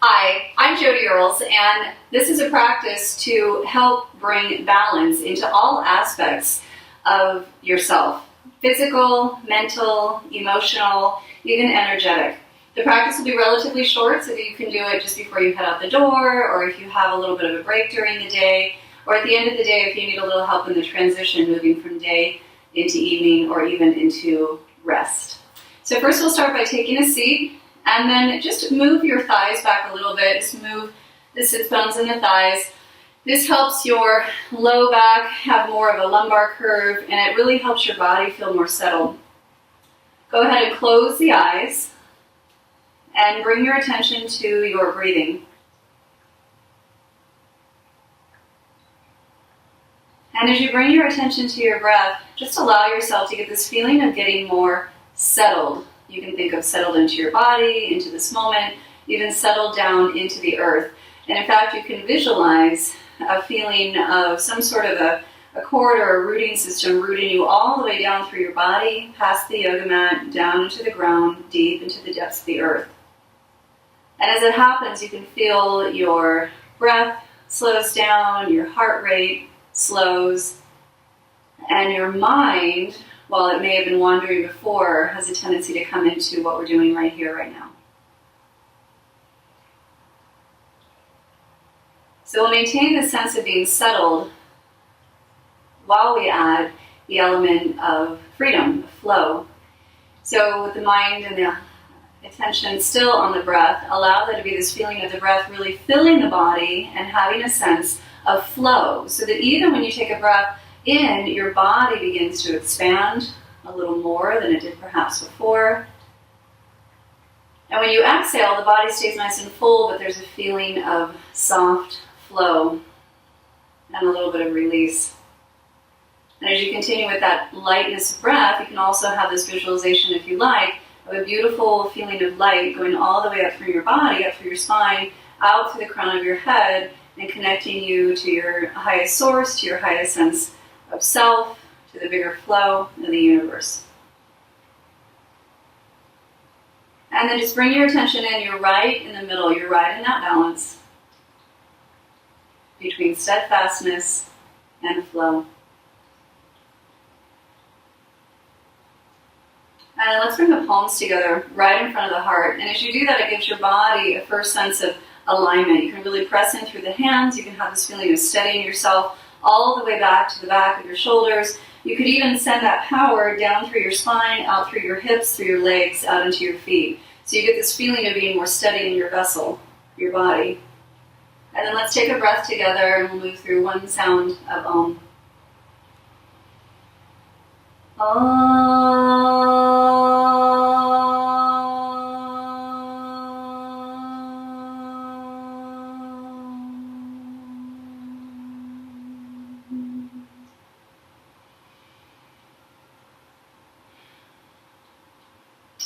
Hi, I'm Jodi Earls, and this is a practice to help bring balance into all aspects of yourself. Physical, mental, emotional, even energetic. The practice will be relatively short, so that you can do it just before you head out the door, or if you have a little bit of a break during the day, or at the end of the day if you need a little help in the transition moving from day into evening or even into rest. So first we'll start by taking a seat. And then just move your thighs back a little bit. Just move the sits bones and the thighs. This helps your low back have more of a lumbar curve, and it really helps your body feel more settled. Go ahead and close the eyes and bring your attention to your breathing. And as you bring your attention to your breath, just allow yourself to get this feeling of getting more settled. You can think of settled into your body, into this moment, even settled down into the earth. And in fact, you can visualize a feeling of some sort of a cord or a rooting system rooting you all the way down through your body, past the yoga mat, down into the ground, deep into the depths of the earth. And as it happens, you can feel your breath slows down, your heart rate slows, and your mind, while it may have been wandering before, has a tendency to come into what we're doing right here, right now. So we'll maintain the sense of being settled while we add the element of freedom, of flow. So with the mind and the attention still on the breath, allow there to be this feeling of the breath really filling the body and having a sense of flow, so that even when you take a breath in, your body begins to expand a little more than it did perhaps before. And when you exhale, the body stays nice and full, but there's a feeling of soft flow and a little bit of release. And as you continue with that lightness of breath, you can also have this visualization, if you like, of a beautiful feeling of light going all the way up through your body, up through your spine, out through the crown of your head, and connecting you to your highest source, to your highest sense of self, to the bigger flow of the universe. And then just bring your attention in. You're right in the middle. You're right in that balance between steadfastness and flow. And let's bring the palms together right in front of the heart. And as you do that, it gives your body a first sense of alignment. You can really press in through the hands. You can have this feeling of steadying yourself all the way back to the back of your shoulders. You could even send that power down through your spine, out through your hips, through your legs, out into your feet. So you get this feeling of being more steady in your vessel, your body. And then let's take a breath together, and we'll move through one sound of Om.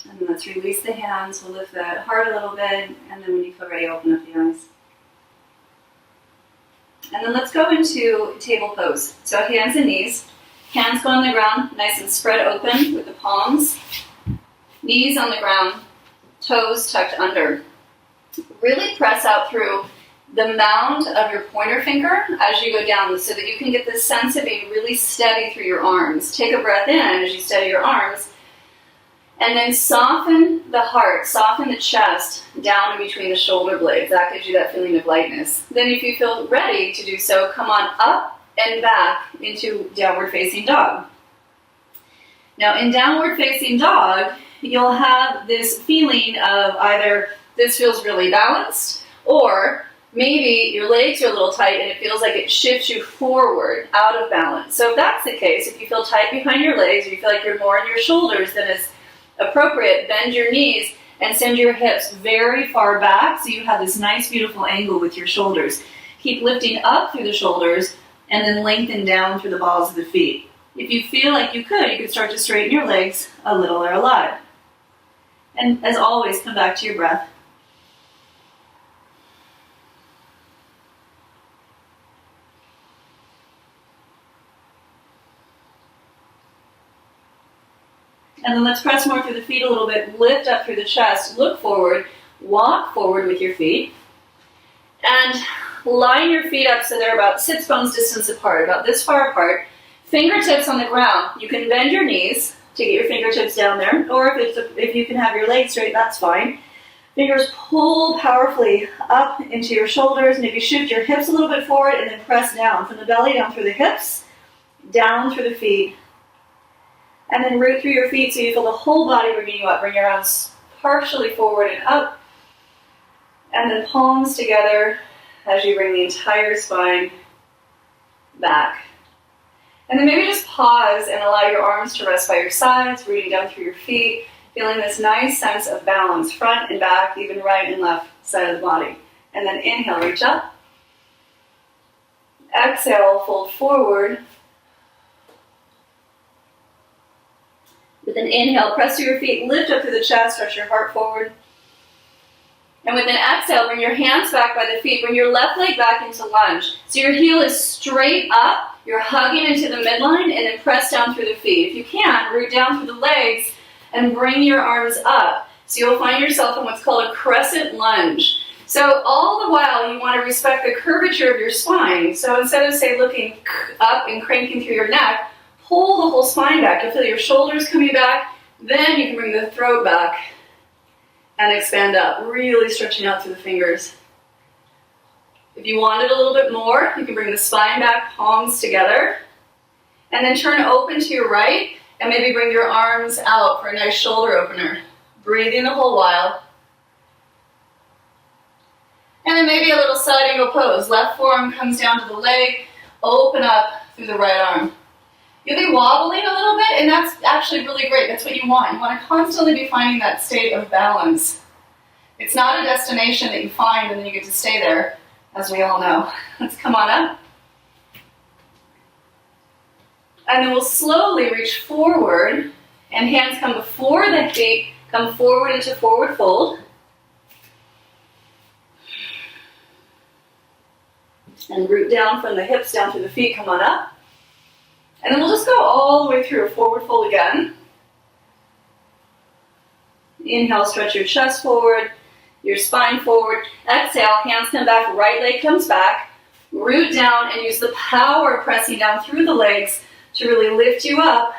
And then let's release the hands. We'll lift the heart a little bit, and then when you feel ready, open up the eyes. And then let's go into table pose. So hands and knees. Hands go on the ground, nice and spread open with the palms. Knees on the ground, toes tucked under. Really press out through the mound of your pointer finger as you go down, so that you can get this sense of being really steady through your arms. Take a breath in as you steady your arms. And then soften the heart, soften the chest down in between the shoulder blades. That gives you that feeling of lightness. Then if you feel ready to do so, come on up and back into downward facing dog. Now in downward facing dog, you'll have this feeling of either this feels really balanced, or maybe your legs are a little tight and it feels like it shifts you forward out of balance. So if that's the case, if you feel tight behind your legs, or you feel like you're more on your shoulders than is appropriate, bend your knees and send your hips very far back so you have this nice, beautiful angle with your shoulders. Keep lifting up through the shoulders and then lengthen down through the balls of the feet. If you feel like you could start to straighten your legs a little or a lot. And as always, come back to your breath. And then let's press more through the feet a little bit, lift up through the chest, look forward, walk forward with your feet. And line your feet up so they're about sits bones distance apart, about this far apart. Fingertips on the ground. You can bend your knees to get your fingertips down there, or if you can have your legs straight, that's fine. Fingers pull powerfully up into your shoulders, and if you shift your hips a little bit forward and then press down from the belly down through the hips, down through the feet. And then root through your feet so you feel the whole body bringing you up. Bring your arms partially forward and up. And then palms together as you bring the entire spine back. And then maybe just pause and allow your arms to rest by your sides, rooting down through your feet, feeling this nice sense of balance, front and back, even right and left side of the body. And then inhale, reach up. Exhale, fold forward. With an inhale, press through your feet, lift up through the chest, stretch your heart forward. And with an exhale, bring your hands back by the feet, bring your left leg back into lunge. So your heel is straight up, you're hugging into the midline, and then press down through the feet. If you can, root down through the legs and bring your arms up. So you'll find yourself in what's called a crescent lunge. So all the while, you want to respect the curvature of your spine. So instead of, say, looking up and cranking through your neck, pull the whole spine back. You'll feel your shoulders coming back. Then you can bring the throat back and expand up, really stretching out through the fingers. If you want it a little bit more, you can bring the spine back, palms together, and then turn open to your right, and maybe bring your arms out for a nice shoulder opener. Breathing the whole while. And then maybe a little side angle pose. Left forearm comes down to the leg, open up through the right arm. You'll be wobbling a little bit, and that's actually really great. That's what you want. You want to constantly be finding that state of balance. It's not a destination that you find and then you get to stay there, as we all know. Let's come on up. And then we'll slowly reach forward, and hands come before the feet, come forward into forward fold. And root down from the hips down through the feet, come on up. And then we'll just go all the way through a forward fold again. Inhale, stretch your chest forward, your spine forward. Exhale, hands come back, right leg comes back. Root down and use the power pressing down through the legs to really lift you up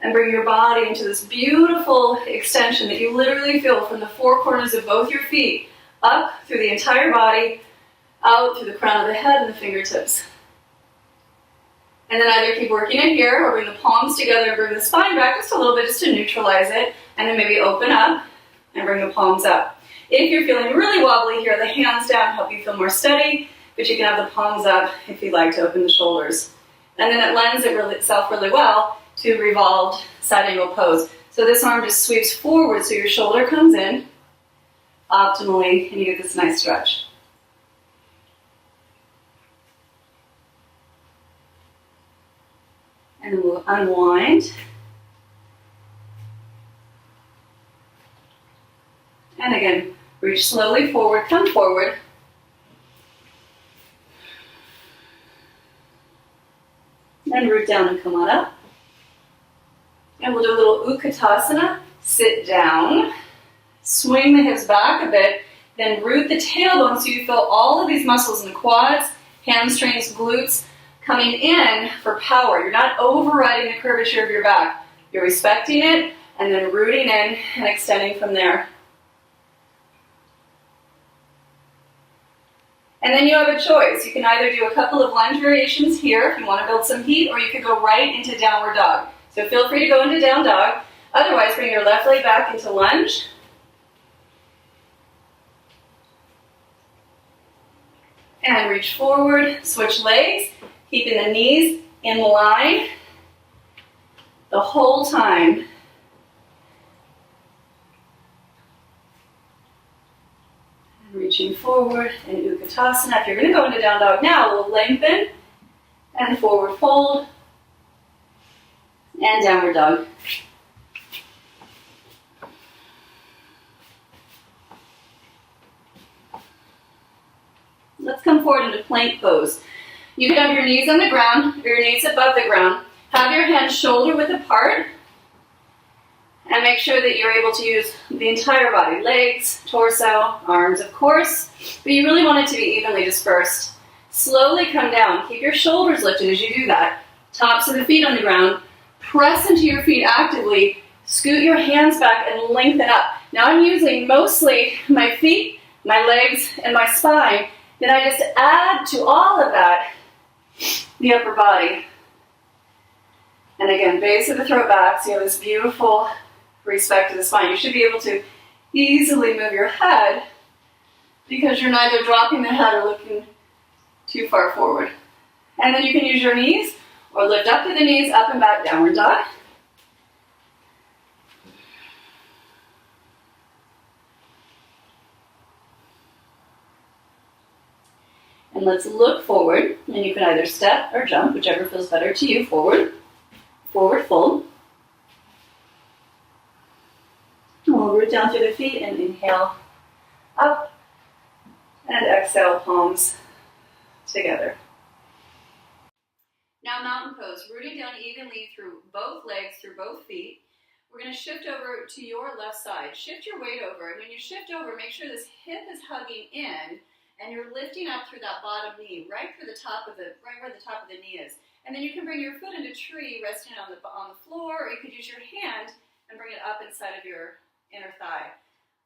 and bring your body into this beautiful extension that you literally feel from the four corners of both your feet, up through the entire body, out through the crown of the head and the fingertips. And then either keep working it here or bring the palms together and bring the spine back just a little bit just to neutralize it. And then maybe open up and bring the palms up. If you're feeling really wobbly here, the hands down help you feel more steady, but you can have the palms up if you'd like to open the shoulders. And then it lends itself really well to revolved side angle pose. So this arm just sweeps forward so your shoulder comes in optimally and you get this nice stretch. And then we'll unwind. And again, reach slowly forward, come forward. And root down and come on up. And we'll do a little Utkatasana. Sit down. Swing the hips back a bit. Then root the tailbone so you feel all of these muscles in the quads, hamstrings, glutes, coming in for power. You're not overriding the curvature of your back. You're respecting it and then rooting in and extending from there. And then you have a choice. You can either do a couple of lunge variations here if you want to build some heat, or you could go right into downward dog. So feel free to go into down dog. Otherwise, bring your left leg back into lunge. And reach forward, switch legs. Keeping the knees in line the whole time. And reaching forward in Utkatasana. If you're going to go into down dog now, we'll lengthen and forward fold and downward dog. Let's come forward into plank pose. You can have your knees on the ground or your knees above the ground. Have your hands shoulder width apart. And And make sure that you're able to use the entire body, legs, torso, arms, of course, but you really want it to be evenly dispersed. Slowly come down. Keep your shoulders lifted as you do that. Tops of the feet on the ground. Press into your feet actively. Scoot your hands back and lengthen up. Now I'm using mostly my feet, my legs, and my spine. Then I just add to all of that the upper body. And again, base of the throat back, so you have this beautiful respect to the spine. You should be able to easily move your head because you're neither dropping the head or looking too far forward. And then you can use your knees or lift up to the knees, up and back, downward dog. And let's look forward, and you can either step or jump, whichever feels better to you. Forward, forward fold. And we'll root down through the feet and inhale up, and exhale, palms together. Now mountain pose, rooting down evenly through both legs, through both feet. We're going to shift over to your left side. Shift your weight over, and when you shift over, make sure this hip is hugging in, and you're lifting up through that bottom knee, right where the top of the knee is. And then you can bring your foot into tree, resting on the floor, or you could use your hand and bring it up inside of your inner thigh.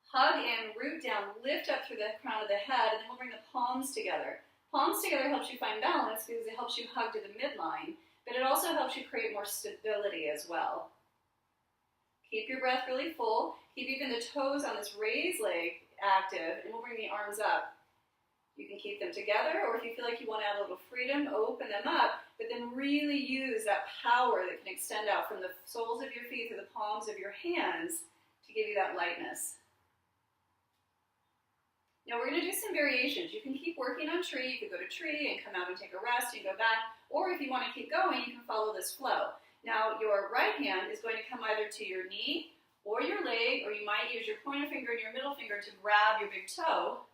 Hug in, root down, lift up through the crown of the head, and then we'll bring the palms together. Palms together helps you find balance because it helps you hug to the midline, but it also helps you create more stability as well. Keep your breath really full. Keep even the toes on this raised leg active, and we'll bring the arms up. You can keep them together, or if you feel like you want to add a little freedom, open them up, but then really use that power that can extend out from the soles of your feet to the palms of your hands to give you that lightness. Now we're going to do some variations. You can keep working on tree. You could go to tree and come out and take a rest and go back, or if you want to keep going, you can follow this flow. Now your right hand is going to come either to your knee or your leg, or you might use your pointer finger and your middle finger to grab your big toe.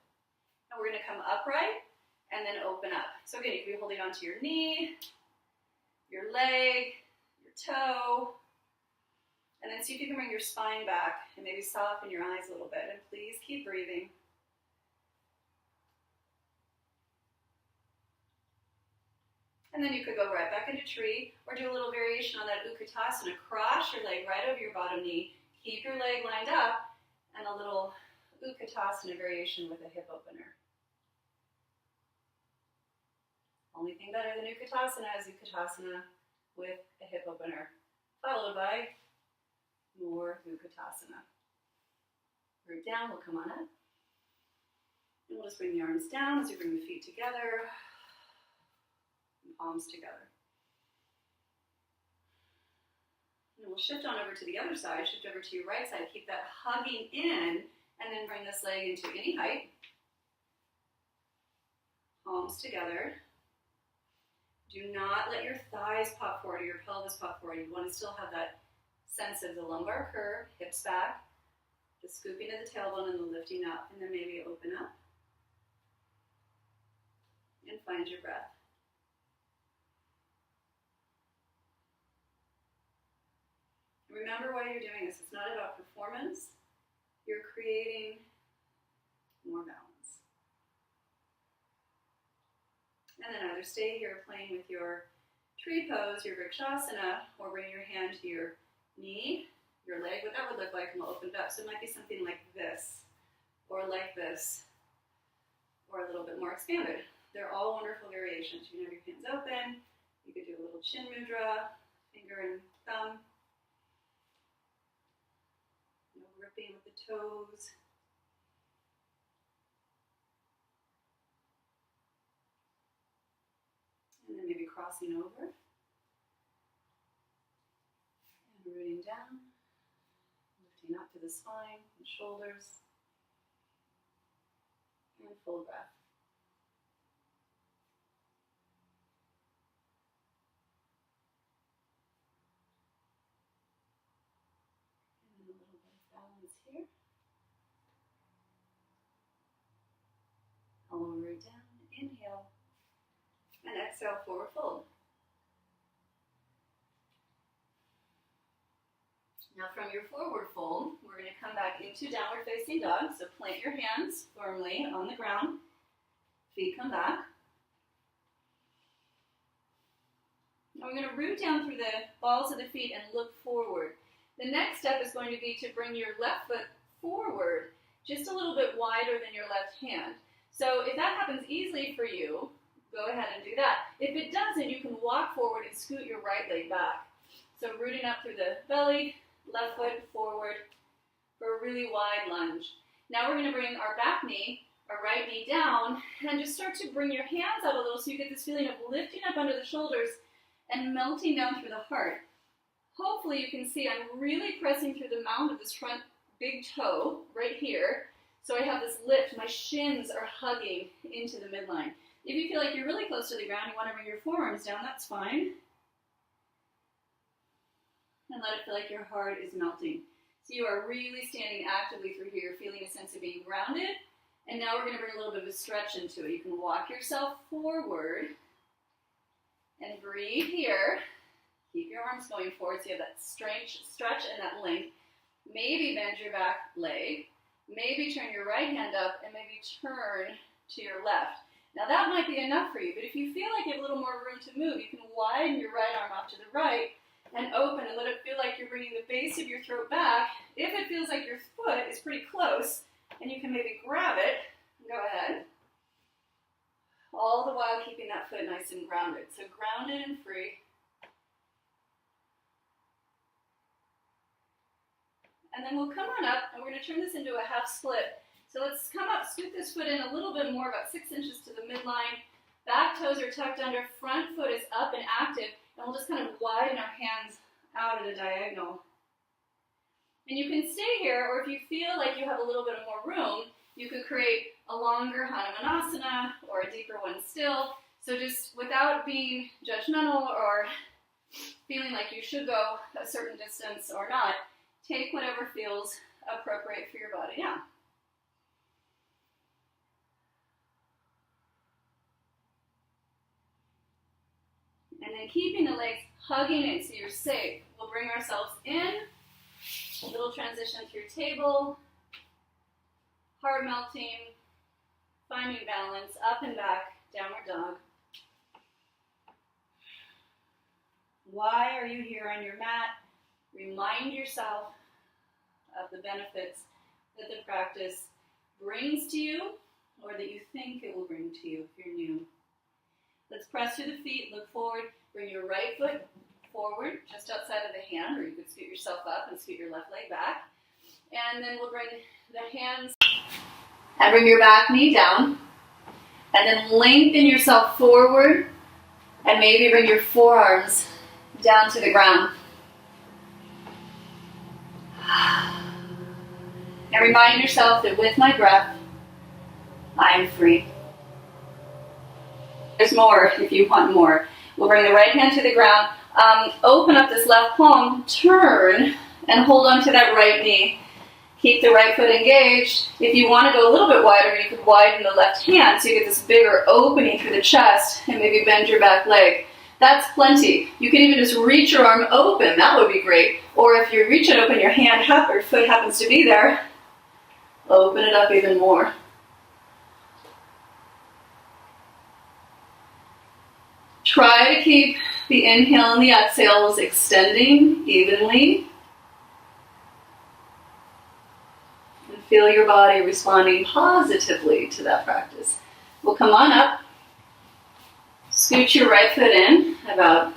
And we're going to come upright and then open up. So again, you can be holding onto your knee, your leg, your toe, and then see if you can bring your spine back and maybe soften your eyes a little bit. And please keep breathing. And then you could go right back into tree or do a little variation on that Utkatasana. Cross your leg right over your bottom knee. Keep your leg lined up and a little Utkatasana variation with a hip opener. Only thing better than Utkatasana is Utkatasana with a hip opener, followed by more Utkatasana. Root down, we'll come on up. And we'll just bring the arms down as you bring the feet together, and palms together. And we'll shift on over to the other side, shift over to your right side, keep that hugging in, and then bring this leg into any height. Palms together. Do not let your thighs pop forward or your pelvis pop forward. You want to still have that sense of the lumbar curve, hips back, the scooping of the tailbone and the lifting up, and then maybe open up and find your breath. Remember why you're doing this. It's not about performance. You're creating more balance. And then either stay here playing with your tree pose, your Vrikshasana, or bring your hand to your knee, your leg, what that would look like, and we'll open it up. So it might be something like this, or like this, or a little bit more expanded. They're all wonderful variations. You can have your hands open. You could do a little chin mudra, finger and thumb. No gripping with the toes. And then maybe crossing over. And rooting down. Lifting up to the spine and shoulders. And full breath. And then a little bit of balance here. I'll lower it down. Inhale. And exhale, forward fold. Now from your forward fold, we're going to come back into downward facing dog. So plant your hands firmly on the ground. Feet come back. Now we're going to root down through the balls of the feet and look forward. The next step is going to be to bring your left foot forward, just a little bit wider than your left hand. So if that happens easily for you, go ahead and do that. If it doesn't, you can walk forward and scoot your right leg back. So rooting up through the belly, left foot forward for a really wide lunge. Now we're going to bring our back knee, our right knee down, and just start to bring your hands out a little so you get this feeling of lifting up under the shoulders and melting down through the heart. Hopefully you can see I'm really pressing through the mound of this front big toe right here. So I have this lift. My shins are hugging into the midline. If you feel like you're really close to the ground, you want to bring your forearms down, that's fine. And let it feel like your heart is melting. So you are really standing actively through here, feeling a sense of being grounded. And now we're going to bring a little bit of a stretch into it. You can walk yourself forward and breathe here. Keep your arms going forward so you have that stretch and that length. Maybe bend your back leg. Maybe turn your right hand up and maybe turn to your left. Now that might be enough for you, but if you feel like you have a little more room to move, you can widen your right arm off to the right and open and let it feel like you're bringing the base of your throat back. If it feels like your foot is pretty close and you can maybe grab it, go ahead. All the while keeping that foot nice and grounded. So grounded and free. And then we'll come on up and we're going to turn this into a half split. So let's come up, scoot this foot in a little bit more, about 6 inches to the midline. Back toes are tucked under, front foot is up and active, and we'll just kind of widen our hands out at a diagonal. And you can stay here, or if you feel like you have a little bit of more room, you could create a longer Hanumanasana or a deeper one still. So just without being judgmental or feeling like you should go a certain distance or not, take whatever feels appropriate for your body now. And then keeping the legs hugging in so you're safe. We'll bring ourselves in. A little transition through table. Heart melting. Finding balance. Up and back. Downward dog. Why are you here on your mat? Remind yourself of the benefits that the practice brings to you or that you think it will bring to you if you're new. Let's press through the feet, look forward, bring your right foot forward just outside of the hand, or you could scoot yourself up and scoot your left leg back. And then we'll bring the hands and bring your back knee down. And then lengthen yourself forward and maybe bring your forearms down to the ground. And remind yourself that with my breath, I am free. There's more if you want more. We'll bring the right hand to the ground. Open up this left palm, turn, and hold on to that right knee. Keep the right foot engaged. If you want to go a little bit wider, you could widen the left hand so you get this bigger opening through the chest and maybe bend your back leg. That's plenty. You can even just reach your arm open. That would be great. Or if you reach it open, your foot happens to be there, open it up even more. Try to keep the inhale and the exhales extending evenly. And feel your body responding positively to that practice. We'll come on up. Scoot your right foot in about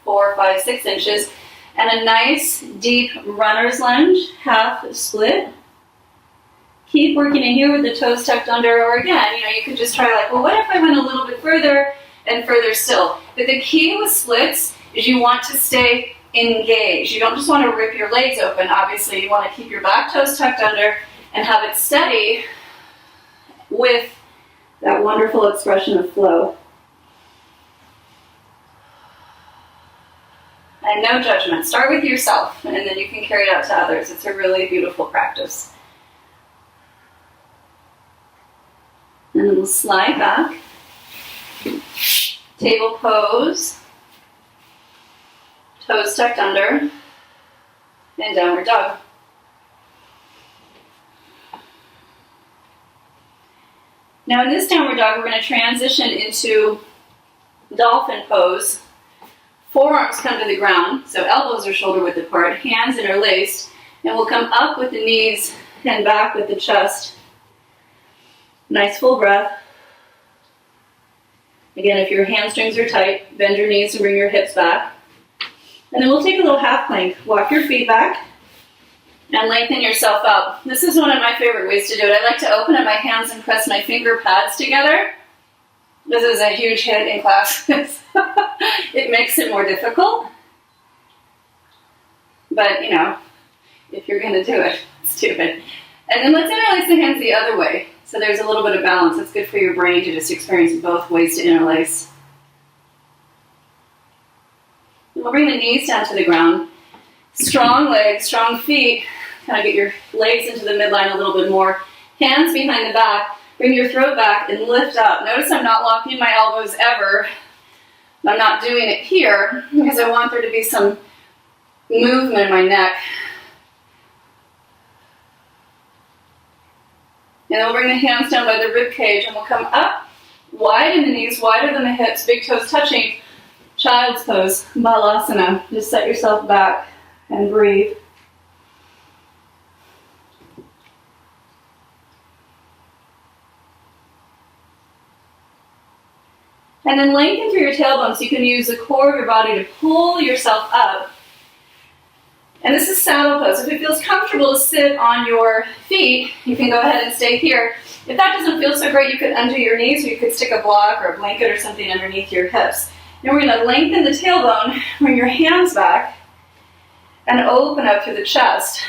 4, 5, 6 inches. And a nice deep runner's lunge, half split. Keep working in here with the toes tucked under. Or again, you could just try like, well, what if I went a little bit further and further still? But the key with splits is you want to stay engaged. You don't just want to rip your legs open, obviously. You want to keep your back toes tucked under and have it steady with that wonderful expression of flow. And no judgment. Start with yourself, and then you can carry it out to others. It's a really beautiful practice. And then we'll slide back. Table pose. Toes tucked under. and downward dog. Now in this downward dog, we're going to transition into dolphin pose. Forearms come to the ground, so elbows are shoulder width apart, hands interlaced, and we'll come up with the knees and back with the chest. Nice full breath. Again, if your hamstrings are tight, bend your knees and bring your hips back. And then we'll take a little half plank. Walk your feet back and lengthen yourself up. This is one of my favorite ways to do it. I like to open up my hands and press my finger pads together. This is a huge hit in class. It makes it more difficult. But, you know, if you're going to do it, let's do it. And then let's interlace the hands the other way. So there's a little bit of balance. It's good for your brain to just experience both ways to interlace. And we'll bring the knees down to the ground. Strong legs, strong feet. Kind of get your legs into the midline a little bit more. Hands behind the back. Bring your throat back and lift up. Notice I'm not locking my elbows ever. I'm not doing it here because I want there to be some movement in my neck. And then we'll bring the hands down by the rib cage and we'll come up, widen the knees, wider than the hips, big toes touching. Child's pose, balasana. Just set yourself back and breathe. And then lengthen through your tailbone so you can use the core of your body to pull yourself up. And this is saddle pose. If it feels comfortable to sit on your feet, you can go ahead and stay here. If that doesn't feel so great, you could undo your knees, or you could stick a block or a blanket or something underneath your hips. Now we're going to lengthen the tailbone, bring your hands back, and open up through the chest.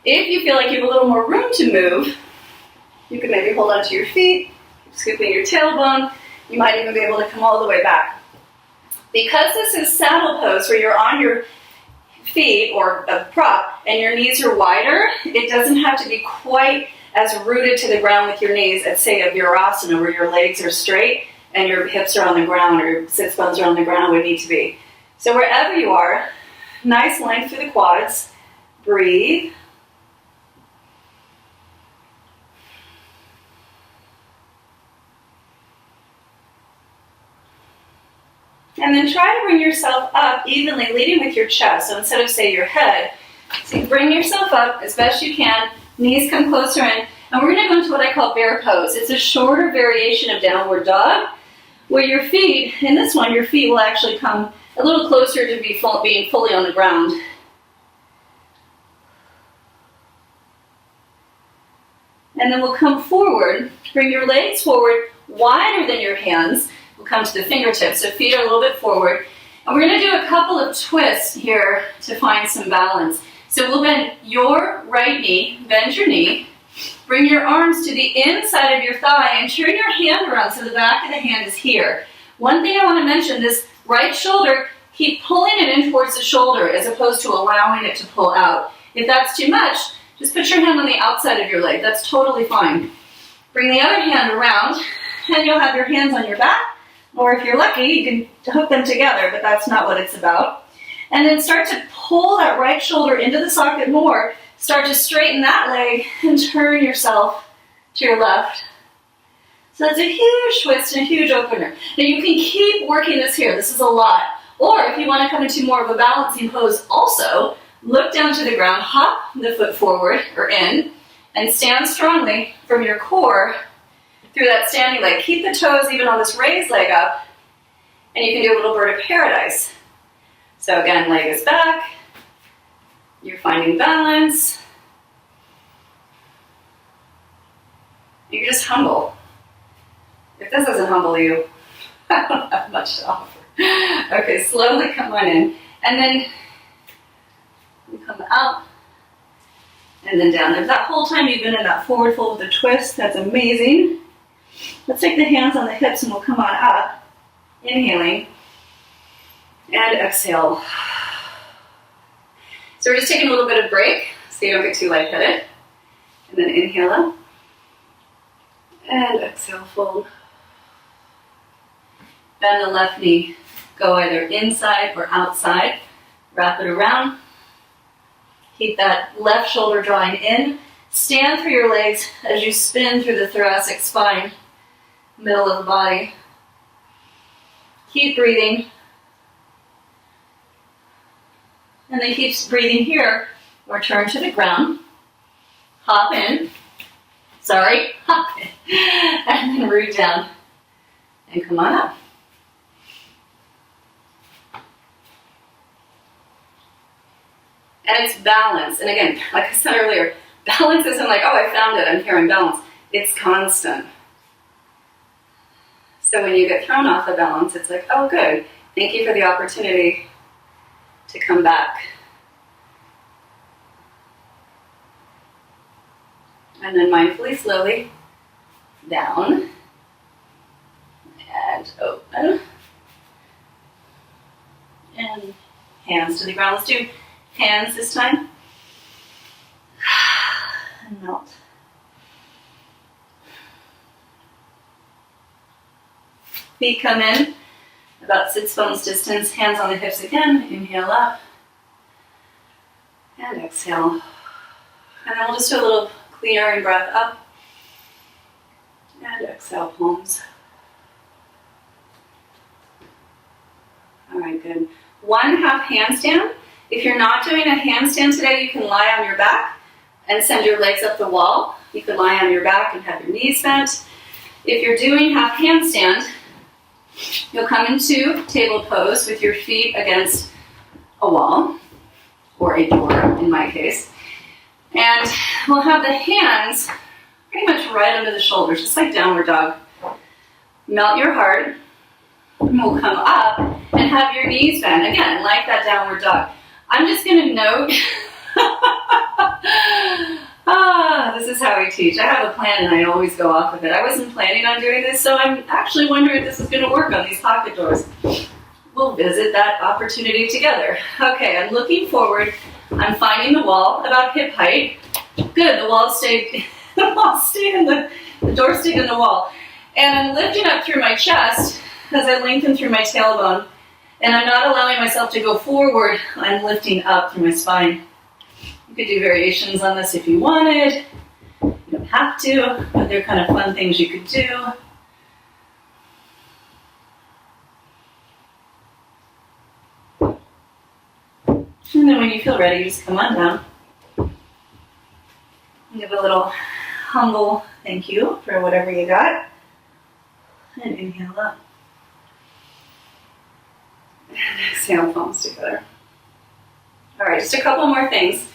If you feel like you have a little more room to move, you can maybe hold onto your feet, scooping your tailbone. You might even be able to come all the way back. Because this is saddle pose, where you're on your feet or a prop and your knees are wider, it doesn't have to be quite as rooted to the ground with your knees as, say, a virasana, where your legs are straight and your hips are on the ground or your sits bones are on the ground would need to be. So wherever you are, nice length through the quads. Breathe. And then try to bring yourself up evenly, leading with your chest. So instead of, say, your head, so you bring yourself up as best you can. Knees come closer in. And we're going to go into what I call bear pose. It's a shorter variation of downward dog, where your feet, in this one, your feet will actually come a little closer to being fully on the ground. And then we'll come forward. Bring your legs forward, wider than your hands. We'll come to the fingertips, so feet are a little bit forward. And we're going to do a couple of twists here to find some balance. So we'll bend your right knee, bend your knee, bring your arms to the inside of your thigh and turn your hand around so the back of the hand is here. One thing I want to mention, this right shoulder, keep pulling it in towards the shoulder as opposed to allowing it to pull out. If that's too much, just put your hand on the outside of your leg. That's totally fine. Bring the other hand around and you'll have your hands on your back. Or if you're lucky, you can hook them together, but that's not what it's about. And then start to pull that right shoulder into the socket more. Start to straighten that leg and turn yourself to your left. So that's a huge twist and a huge opener. Now you can keep working this here. This is a lot. Or if you want to come into more of a balancing pose also, look down to the ground, hop the foot forward or in, and stand strongly from your core through that standing leg. Keep the toes even on this raised leg up, and you can do a little bird of paradise. So again, leg is back. You're finding balance. You're just humble. If this doesn't humble you, I don't have much to offer. Okay, slowly come on in. And then you come out and then down. If that whole time you've been in that forward fold with a twist, that's amazing. Let's take the hands on the hips and we'll come on up. Inhaling and exhale. So we're just taking a little bit of break so you don't get too lightheaded. And then inhale up. And exhale, fold. Bend the left knee. Go either inside or outside. Wrap it around. Keep that left shoulder drawing in. Stand through your legs as you spin through the thoracic spine, middle of the body. Keep breathing. And then keep breathing here. Return to the ground. Hop in. Hop in. And then root down. And come on up. And it's balance. And again, like I said earlier, balance isn't like, oh, I found it, I'm here in balance. It's constant. So when you get thrown off the balance, it's like, oh, good. Thank you for the opportunity to come back. And then mindfully, slowly, down. And open. And hands to the ground. Let's do hands this time. And melt. Feet come in about sits bones distance. Hands on the hips again. Inhale up. And exhale. And then we'll just do a little clearing breath up. And exhale, palms. All right, good. 1/2 handstand. If you're not doing a handstand today, you can lie on your back and send your legs up the wall. You could lie on your back and have your knees bent. If you're doing half handstand, you'll come into table pose with your feet against a wall, or a door in my case. And we'll have the hands pretty much right under the shoulders, just like downward dog. Melt your heart. And we'll come up and have your knees bent. Again, like that downward dog. I'm just going to note, this is how I teach. I have a plan and I always go off of it. I wasn't planning on doing this, so I'm actually wondering if this is going to work on these pocket doors. We'll visit that opportunity together. Okay, I'm looking forward. I'm finding the wall about hip height. Good, the wall stayed, the door stayed in the wall. And I'm lifting up through my chest as I lengthen through my tailbone. And I'm not allowing myself to go forward. I'm lifting up through my spine. You could do variations on this if you wanted. You don't have to, but they're kind of fun things you could do. And then when you feel ready, just come on down. Give a little humble thank you for whatever you got. And inhale up. And exhale, palms together. All right, just a couple more things.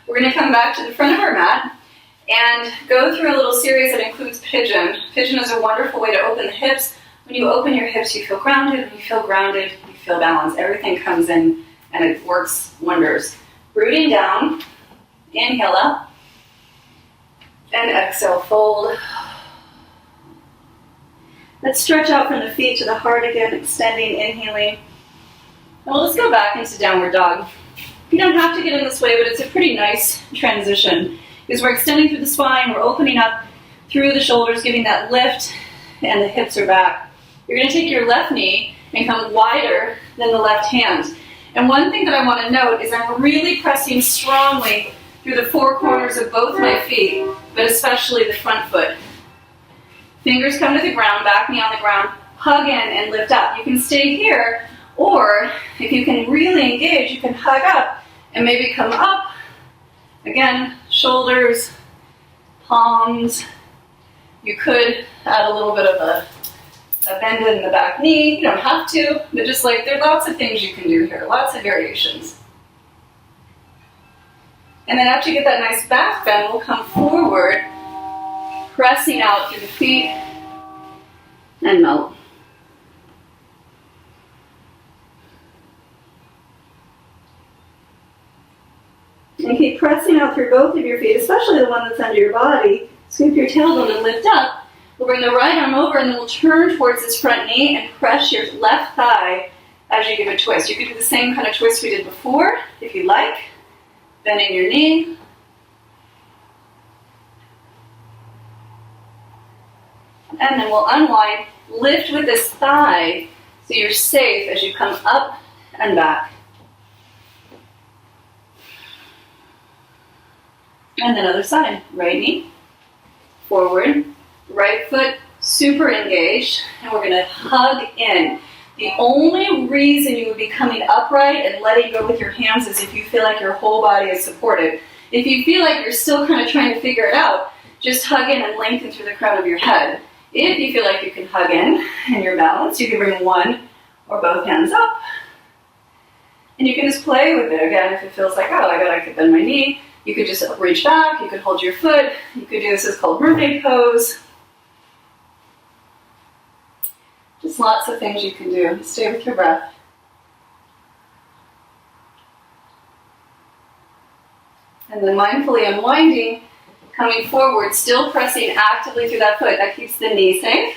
We're going to come back to the front of our mat and go through a little series that includes pigeon. Pigeon is a wonderful way to open the hips. When you open your hips, you feel grounded. When you feel grounded, you feel balanced. Everything comes in and it works wonders. Rooting down, inhale up, and exhale, fold. Let's stretch out from the feet to the heart again, extending, inhaling. And we'll just go back into downward dog. You don't have to get in this way, but it's a pretty nice transition because we're extending through the spine, we're opening up through the shoulders, giving that lift, and the hips are back. You're going to take your left knee and come wider than the left hand. And one thing that I want to note is I'm really pressing strongly through the four corners of both my feet, but especially the front foot. Fingers come to the ground, back knee on the ground, hug in and lift up. You can stay here, or if you can really engage, you can hug up and maybe come up. Again, shoulders, palms. You could add a little bit of a bend in the back knee. You don't have to, but just like there are lots of things you can do here, lots of variations. And then after you get that nice back bend, we'll come forward, pressing out through the feet and melt. And keep pressing out through both of your feet, especially the one that's under your body. Scoop your tailbone and lift up. We'll bring the right arm over and then we'll turn towards this front knee and press your left thigh as you give a twist. You could do the same kind of twist we did before, if you like. Bending your knee. And then we'll unwind. Lift with this thigh so you're safe as you come up and back. And then other side. Right knee, forward, right foot super engaged, and we're gonna hug in. The only reason you would be coming upright and letting go with your hands is if you feel like your whole body is supported. If you feel like you're still kind of trying to figure it out, just hug in and lengthen through the crown of your head. If you feel like you can hug in and you're balanced, you can bring one or both hands up. And you can just play with it. Again, if it feels like, oh, I could bend my knee, you could just reach back, you could hold your foot, you could do this, it's called mermaid pose. Just lots of things you can do. Stay with your breath. And then mindfully unwinding, coming forward, still pressing actively through that foot. That keeps the knee safe.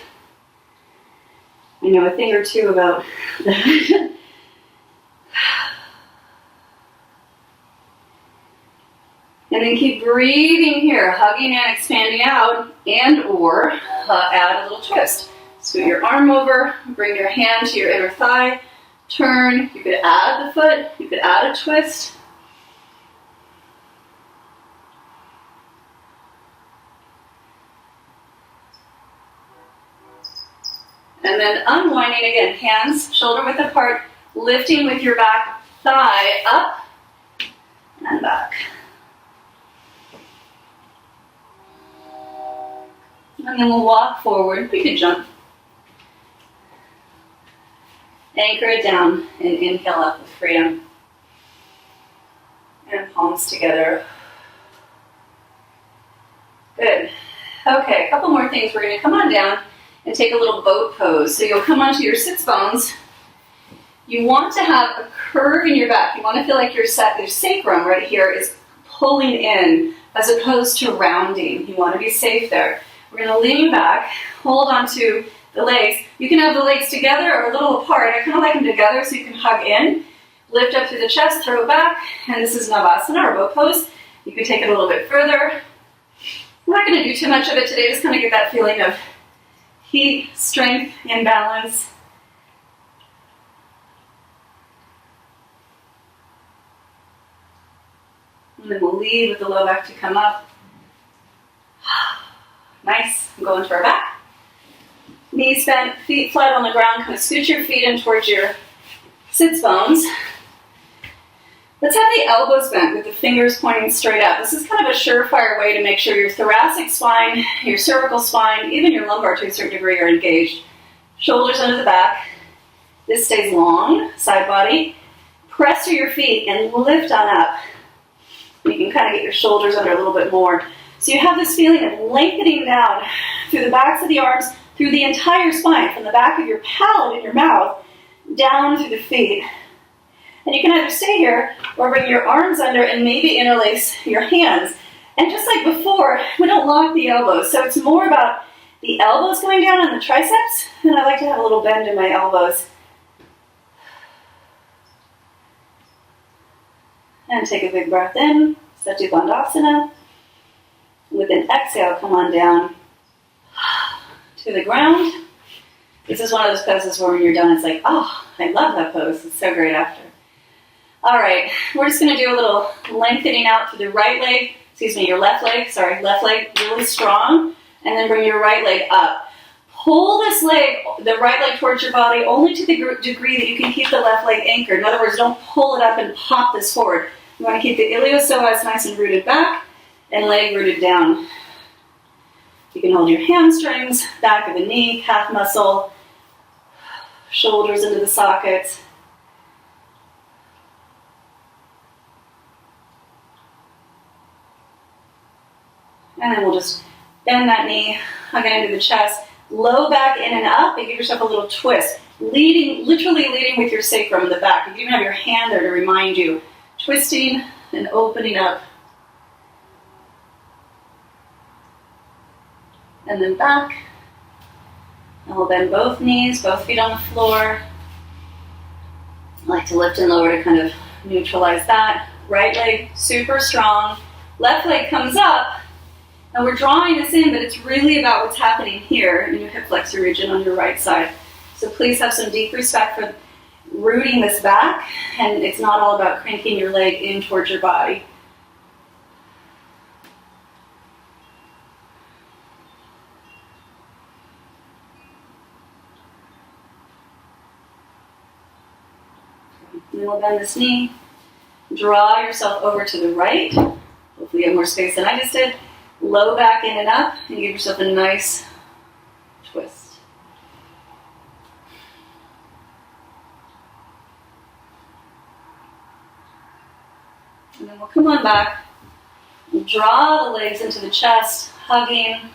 I know a thing or two about that. And then keep breathing here, hugging and expanding out, and or add a little twist. Scoot your arm over, bring your hand to your inner thigh, turn. You could add the foot, you could add a twist. And then unwinding again, hands shoulder width apart, lifting with your back thigh up and back. And then we'll walk forward. We could jump. Anchor it down and inhale up with freedom. And palms together. Good. Okay, a couple more things. We're going to come on down and take a little boat pose. So you'll come onto your sits bones. You want to have a curve in your back. You want to feel like your sacrum right here is pulling in as opposed to rounding. You want to be safe there. We're going to lean back, hold onto the legs. You can have the legs together or a little apart. I kind of like them together so you can hug in. Lift up through the chest, throw it back. And this is Navasana or boat pose. You can take it a little bit further. We're not going to do too much of it today. Just kind of get that feeling of heat, strength, and balance. And then we'll lead with the low back to come up. Nice. Go into our back. Knees bent, feet flat on the ground. Kind of scoot your feet in towards your sits bones. Let's have the elbows bent with the fingers pointing straight up. This is kind of a surefire way to make sure your thoracic spine, your cervical spine, even your lumbar to a certain degree are engaged. Shoulders under the back. This stays long, side body. Press through your feet and lift on up. You can kind of get your shoulders under a little bit more. So you have this feeling of lengthening down through the backs of the arms, through the entire spine, from the back of your palate in your mouth, down through the feet. And you can either stay here or bring your arms under and maybe interlace your hands. And just like before, we don't lock the elbows. So it's more about the elbows going down on the triceps, and I like to have a little bend in my elbows. And take a big breath in, Sati Bandhasana. With an exhale, come on down to the ground. This is one of those poses where when you're done, it's like, oh, I love that pose. It's so great after. All right, we're just going to do a little lengthening out through the right leg, your left leg really strong, and then bring your right leg up. Pull this leg, the right leg towards your body only to the degree that you can keep the left leg anchored. In other words, don't pull it up and pop this forward. You want to keep the iliopsoas nice and rooted back and leg rooted down. You can hold your hamstrings, back of the knee, calf muscle, shoulders into the sockets. And then we'll just bend that knee, hug it into the chest, low back in and up, and give yourself a little twist. Literally leading with your sacrum in the back. You can even have your hand there to remind you. Twisting and opening up. And then back. And we'll bend both knees, both feet on the floor. I like to lift and lower to kind of neutralize that. Right leg super strong. Left leg comes up. And we're drawing this in, but it's really about what's happening here in your hip flexor region on your right side. So please have some deep respect for rooting this back, and it's not all about cranking your leg in towards your body. And then we'll bend this knee. Draw yourself over to the right. Hopefully you have more space than I just did. Low back in and up, and give yourself a nice twist. And then we'll come on back. Draw the legs into the chest, hugging.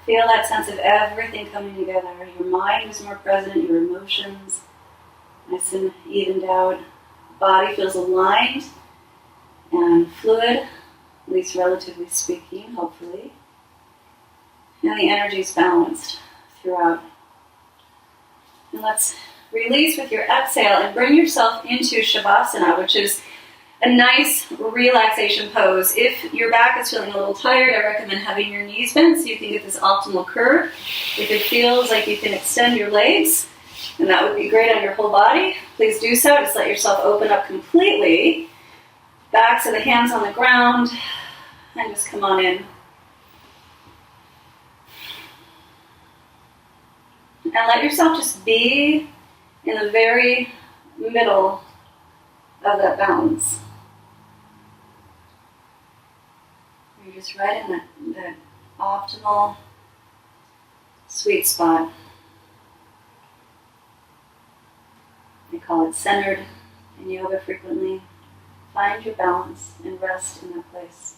Feel that sense of everything coming together. Your mind is more present, your emotions nice and evened out. Body feels aligned and fluid, at least relatively speaking, hopefully. And the energy is balanced throughout. And let's release with your exhale and bring yourself into Shavasana, which is a nice relaxation pose. If your back is feeling a little tired, I recommend having your knees bent so you can get this optimal curve. If it feels like you can extend your legs, and that would be great on your whole body, please do so. Just let yourself open up completely. Backs of the hands on the ground, and just come on in. And let yourself just be in the very middle of that balance. You're just right in that optimal sweet spot. They call it centered in yoga frequently. Find your balance and rest in that place.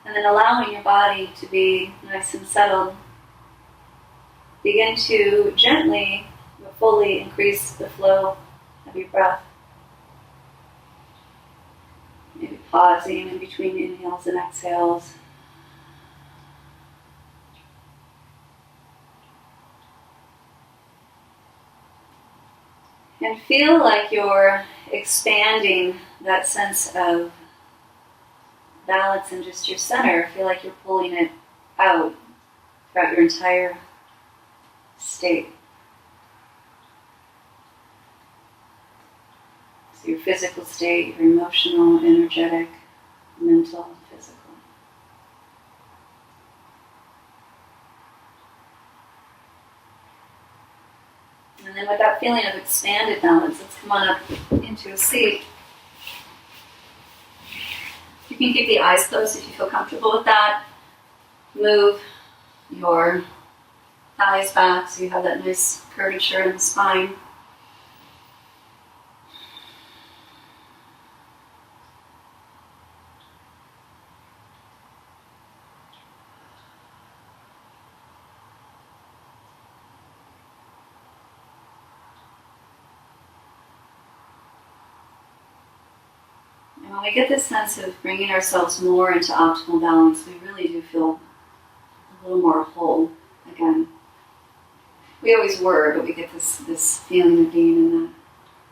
And then allowing your body to be nice and settled. Begin to gently but fully increase the flow of your breath. Maybe pausing in between inhales and exhales. And feel like you're expanding that sense of balance in just your center. Feel like you're pulling it out throughout your entire state. So your physical state, your emotional, energetic, mental, physical. And then with that feeling of expanded balance, let's come on up into a seat. You can keep the eyes closed if you feel comfortable with that. Move your thighs back so you have that nice curvature in the spine. And when we get this sense of bringing ourselves more into optimal balance, we really do feel a little more whole again. We always were, but we get this feeling of being in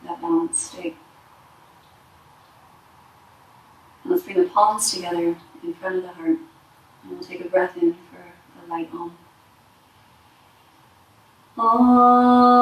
that balanced state. And let's bring the palms together in front of the heart. And we'll take a breath in for a light Om. Om.